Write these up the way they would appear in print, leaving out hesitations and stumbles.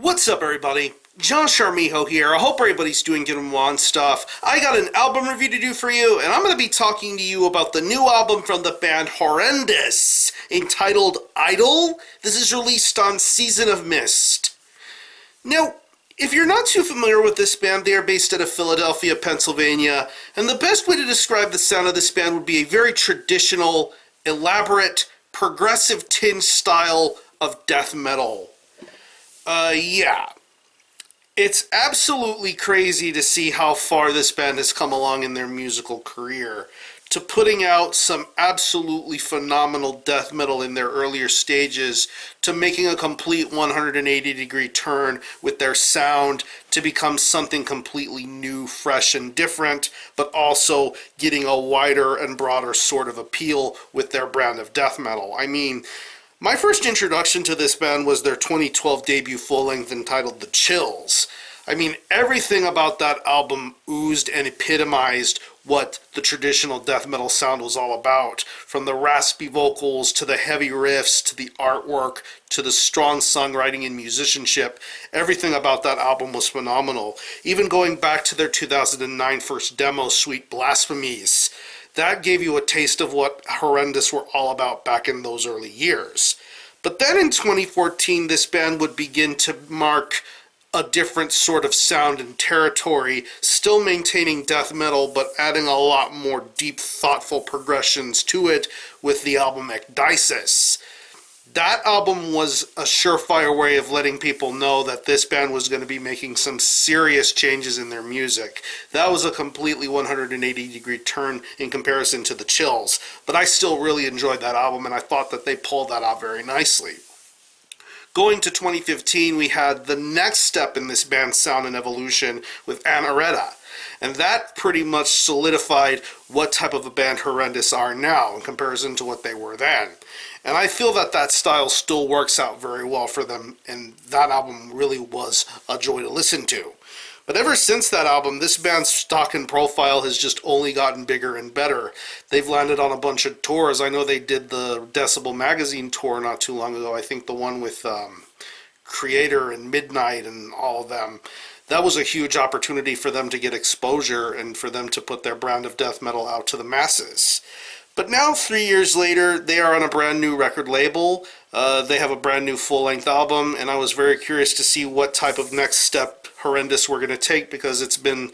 What's up, everybody? Josh Armijo here. I hope everybody's doing good and well and stuff. I got an album review to do for you, and I'm going to be talking to you about the new album from the band Horrendous, entitled Idol. This is released on Season of Mist. Now, if you're not too familiar with this band, they are based out of Philadelphia, Pennsylvania, and the best way to describe the sound of this band would be a very traditional, elaborate, progressive tinge style of death metal. Yeah. It's absolutely crazy to see how far this band has come along in their musical career, to putting out some absolutely phenomenal death metal in their earlier stages, to making a complete 180-degree turn with their sound to become something completely new, fresh, and different, but also getting a wider and broader sort of appeal with their brand of death metal. I mean, my first introduction to this band was their 2012 debut full-length entitled The Chills. I mean, everything about that album oozed and epitomized what the traditional death metal sound was all about. From the raspy vocals, to the heavy riffs, to the artwork, to the strong songwriting and musicianship, everything about that album was phenomenal. Even going back to their 2009 first demo, Sweet Blasphemies, that gave you a taste of what Horrendous were all about back in those early years. But then in 2014, this band would begin to mark a different sort of sound and territory, still maintaining death metal, but adding a lot more deep, thoughtful progressions to it with the album Ecdysis. That album was a surefire way of letting people know that this band was going to be making some serious changes in their music. That was a completely 180-degree turn in comparison to The Chills, but I still really enjoyed that album, and I thought that they pulled that out very nicely. Going to 2015, we had the next step in this band's sound and evolution with Anareta, and that pretty much solidified what type of a band Horrendous are now in comparison to what they were then. And I feel that that style still works out very well for them, and that album really was a joy to listen to. But ever since that album, this band's stock and profile has just only gotten bigger and better. They've landed on a bunch of tours. I know they did the Decibel magazine tour not too long ago. I think the one with Creator and Midnight and all of them. That was a huge opportunity for them to get exposure and for them to put their brand of death metal out to the masses. But now, 3 years later, they are on a brand new record label. They have a brand new full-length album, and I was very curious to see what type of next step Horrendous were going to take, because it's been,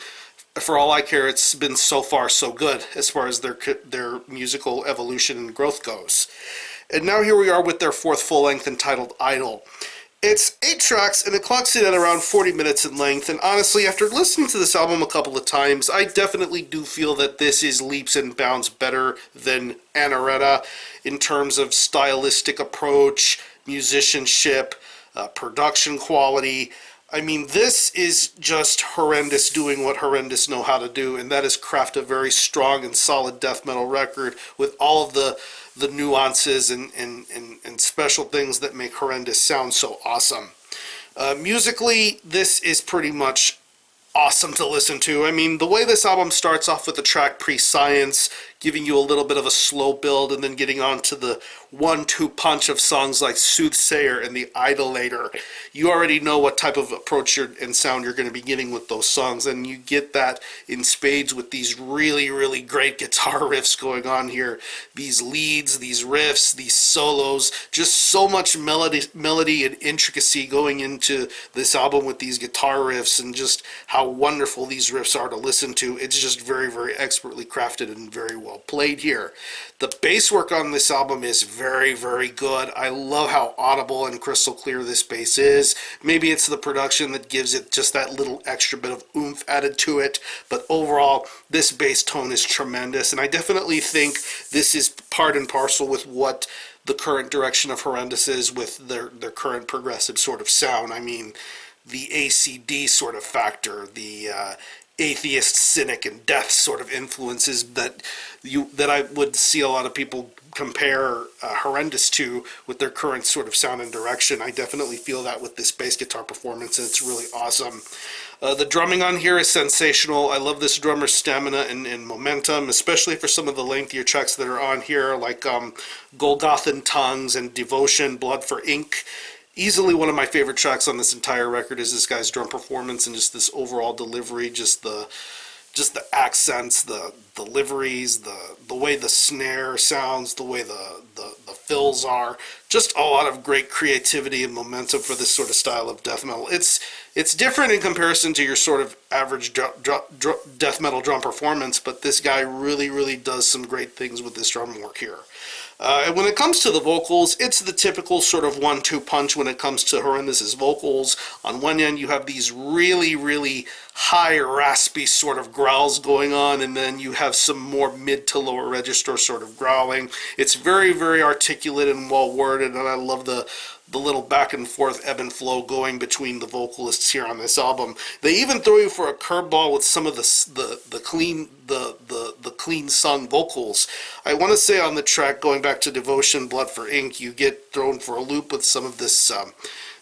for all I care, it's been so far so good as far as their musical evolution and growth goes. And now here we are with their fourth full-length entitled Idol. It's 8 tracks, and it clocks in at around 40 minutes in length, and honestly, after listening to this album a couple of times, I definitely do feel that this is leaps and bounds better than Anareta in terms of stylistic approach, musicianship, production quality. I mean, this is just Horrendous doing what Horrendous know how to do, and that is craft a very strong and solid death metal record with all of the nuances and special things that make Horrendous sound so awesome. Musically, this is pretty much awesome to listen to. I mean, the way this album starts off with the track Pre-Science, giving you a little bit of a slow build, and then getting on to the 1-2 punch of songs like Soothsayer and The Idolator. You already know what type of approach and sound you're going to be getting with those songs, and you get that in spades with these really, really great guitar riffs going on here. These leads, these riffs, these solos, just so much melody and intricacy going into this album with these guitar riffs, and just how wonderful these riffs are to listen to. It's just very, very expertly crafted and very well played here. The bass work on this album is very, very good. I love how audible and crystal clear this bass is. Maybe it's the production that gives it just that little extra bit of oomph added to it, but overall, this bass tone is tremendous, and I definitely think this is part and parcel with what the current direction of Horrendous is with their current progressive sort of sound. I mean, the ACD sort of factor, the atheist, cynic, and death sort of influences that I would see a lot of people compare Horrendous to with their current sort of sound and direction. I definitely feel that with this bass guitar performance, and it's really awesome. The drumming on here is sensational. I love this drummer's stamina and momentum, especially for some of the lengthier tracks that are on here, like Golgothan Tongues and Devotion, Blood for Ink. Easily one of my favorite tracks on this entire record is this guy's drum performance and just this overall delivery, just the accents, the deliveries, the way the snare sounds, the way the fills are, just a lot of great creativity and momentum for this sort of style of death metal. It's different in comparison to your sort of average death metal drum performance, but this guy really does some great things with this drum work here. And when it comes to the vocals, it's the typical sort of 1-2 punch when it comes to Horrendous's vocals. On one end, you have these really high, raspy sort of growls going on, and then you have some more mid to lower register sort of growling. It's very articulate and well worded, and I love the little back and forth ebb and flow going between the vocalists here on this album. They even throw you for a curveball with some of the clean sung vocals. I want to say on the track going back to Devotion, Blood for Ink, you get thrown for a loop with some of this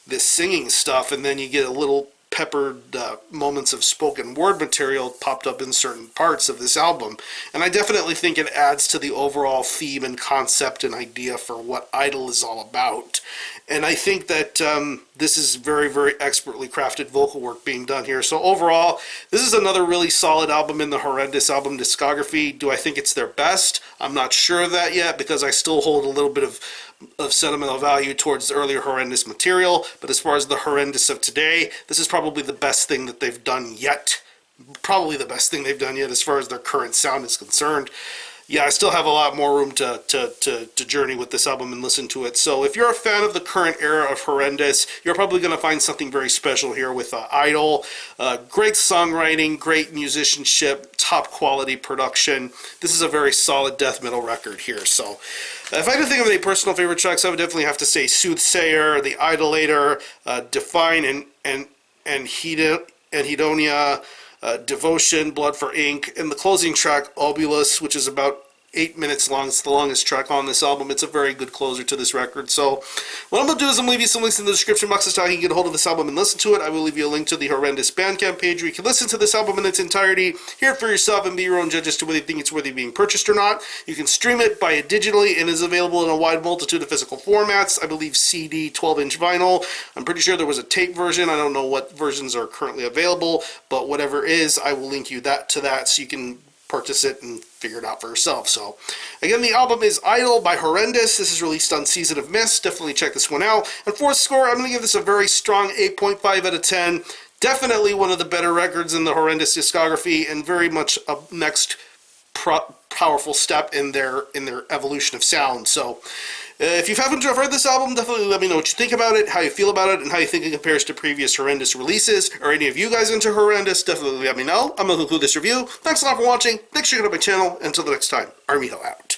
this singing stuff, and then you get a little peppered moments of spoken word material popped up in certain parts of this album, and I definitely think it adds to the overall theme and concept and idea for what Idol is all about. And I think that this is very expertly crafted vocal work being done here. So overall, this is another really solid album in the Horrendous album discography. Do I think it's their best? I'm not sure of that yet, because I still hold a little bit of sentimental value towards the earlier Horrendous material, but as far as the Horrendous of today, this is probably the best thing that they've done yet. Probably the best thing they've done yet as far as their current sound is concerned. Yeah, I still have a lot more room to journey with this album and listen to it. So if you're a fan of the current era of Horrendous, you're probably going to find something very special here with Idol. Great songwriting, great musicianship, top quality production. This is a very solid death metal record here. So if I had to think of any personal favorite tracks, I would definitely have to say Soothsayer, The Idolator, Define, and Hedonia, Devotion, Blood for Ink, and the closing track, Obulus, which is about 8 minutes long. It's the longest track on this album. It's a very good closer to this record. So what I'm going to do is I'm going to leave you some links in the description box as to how you can get a hold of this album and listen to it. I will leave you a link to the Horrendous Bandcamp page where you can listen to this album in its entirety, hear it for yourself, and be your own judge as to whether you think it's worthy of being purchased or not. You can stream it, buy it digitally, and is available in a wide multitude of physical formats. I believe CD, 12-inch vinyl. I'm pretty sure there was a tape version. I don't know what versions are currently available, but whatever is, I will link you to that so you can purchase it and figure it out for yourself. So again, the album is Idol by Horrendous. This is released on Season of Mist. Definitely check this one out. And for a score, I'm going to give this a very strong 8.5 out of 10. Definitely one of the better records in the Horrendous discography, and very much a next powerful step in their evolution of sound. So if you haven't heard this album, definitely let me know what you think about it, how you feel about it, and how you think it compares to previous Horrendous releases. Or any of you guys into Horrendous, definitely let me know. I'm going to conclude this review. Thanks a lot for watching. Make sure you go to my channel. Until the next time, Armijo out.